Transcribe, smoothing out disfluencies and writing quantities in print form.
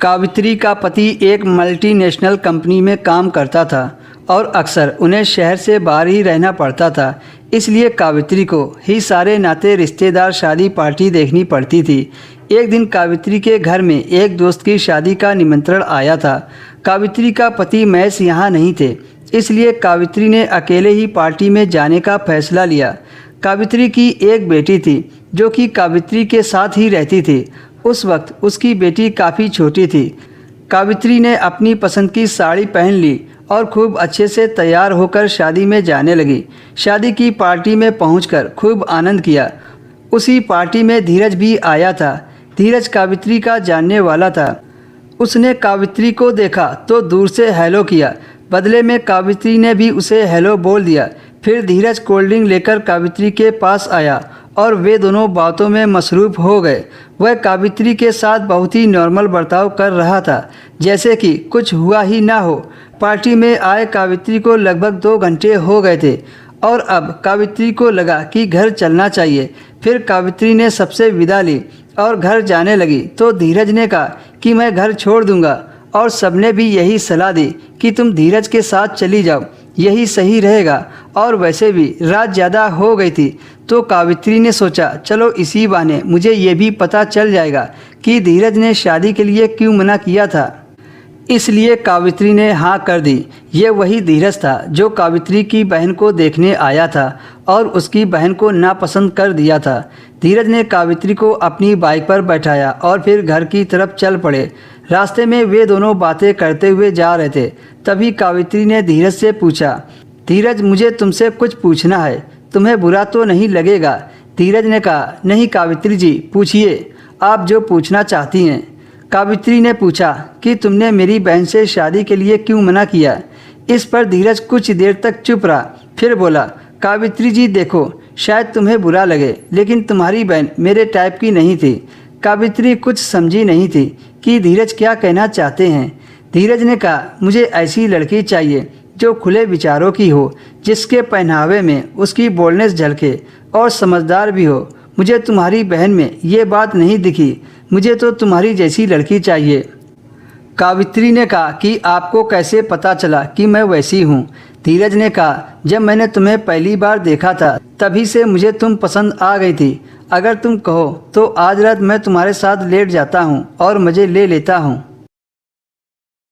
कावित्री का पति एक मल्टीनेशनल कंपनी में काम करता था और अक्सर उन्हें शहर से बाहर ही रहना पड़ता था। इसलिए कावित्री को ही सारे नाते रिश्तेदार शादी पार्टी देखनी पड़ती थी। एक दिन कावित्री के घर में एक दोस्त की शादी का निमंत्रण आया था। कावित्री का पति महेश यहाँ नहीं थे, इसलिए कावित्री ने अकेले ही पार्टी में जाने का फैसला लिया। कावित्री की एक बेटी थी जो कि कावित्री के साथ ही रहती थी। उस वक्त उसकी बेटी काफ़ी छोटी थी। कावित्री ने अपनी पसंद की साड़ी पहन ली और खूब अच्छे से तैयार होकर शादी में जाने लगी। शादी की पार्टी में पहुंचकर खूब आनंद किया। उसी पार्टी में धीरज भी आया था। धीरज कावित्री का जानने वाला था। उसने कावित्री को देखा तो दूर से हेलो किया। बदले में कावित्री ने भी उसे हेलो बोल दिया। फिर धीरज कोल्ड ड्रिंक लेकर कावित्री के पास आया और वे दोनों बातों में मसरूफ़ हो गए। वह कावित्री के साथ बहुत ही नॉर्मल बर्ताव कर रहा था, जैसे कि कुछ हुआ ही ना हो। पार्टी में आए कावित्री को लगभग 2 घंटे हो गए थे और अब कावित्री को लगा कि घर चलना चाहिए। फिर कावित्री ने सबसे विदा ली और घर जाने लगी तो धीरज ने कहा कि मैं घर छोड़ दूंगा, और सबने भी यही सलाह दी कि तुम धीरज के साथ चली जाओ, यही सही रहेगा। और वैसे भी रात ज़्यादा हो गई थी तो कावित्री ने सोचा चलो इसी बहाने मुझे ये भी पता चल जाएगा कि धीरज ने शादी के लिए क्यों मना किया था। इसलिए कावित्री ने हाँ कर दी। ये वही धीरज था जो कावित्री की बहन को देखने आया था और उसकी बहन को नापसंद कर दिया था। धीरज ने कावित्री को अपनी बाइक पर बैठाया और फिर घर की तरफ चल पड़े। रास्ते में वे दोनों बातें करते हुए जा रहे थे। तभी कावित्री ने धीरज से पूछा, धीरज मुझे तुमसे कुछ पूछना है, तुम्हें बुरा तो नहीं लगेगा? धीरज ने कहा, नहीं कावित्री जी, पूछिए, आप जो पूछना चाहती हैं। कावित्री ने पूछा कि तुमने मेरी बहन से शादी के लिए क्यों मना किया? इस पर धीरज कुछ देर तक चुप रहा, फिर बोला, कावित्री जी देखो, शायद तुम्हें बुरा लगे, लेकिन तुम्हारी बहन मेरे टाइप की नहीं थी। कावित्री कुछ समझी नहीं थी कि धीरज क्या कहना चाहते हैं। धीरज ने कहा, मुझे ऐसी लड़की चाहिए जो खुले विचारों की हो, जिसके पहनावे में उसकी बोल्डनेस झलके और समझदार भी हो। मुझे तुम्हारी बहन में ये बात नहीं दिखी, मुझे तो तुम्हारी जैसी लड़की चाहिए। कावित्री ने कहा कि आपको कैसे पता चला कि मैं वैसी हूँ? धीरज ने कहा, जब मैंने तुम्हें पहली बार देखा था तभी से मुझे तुम पसंद आ गई थी। अगर तुम कहो तो आज रात मैं तुम्हारे साथ लेट जाता हूँ और मज़े ले लेता हूँ।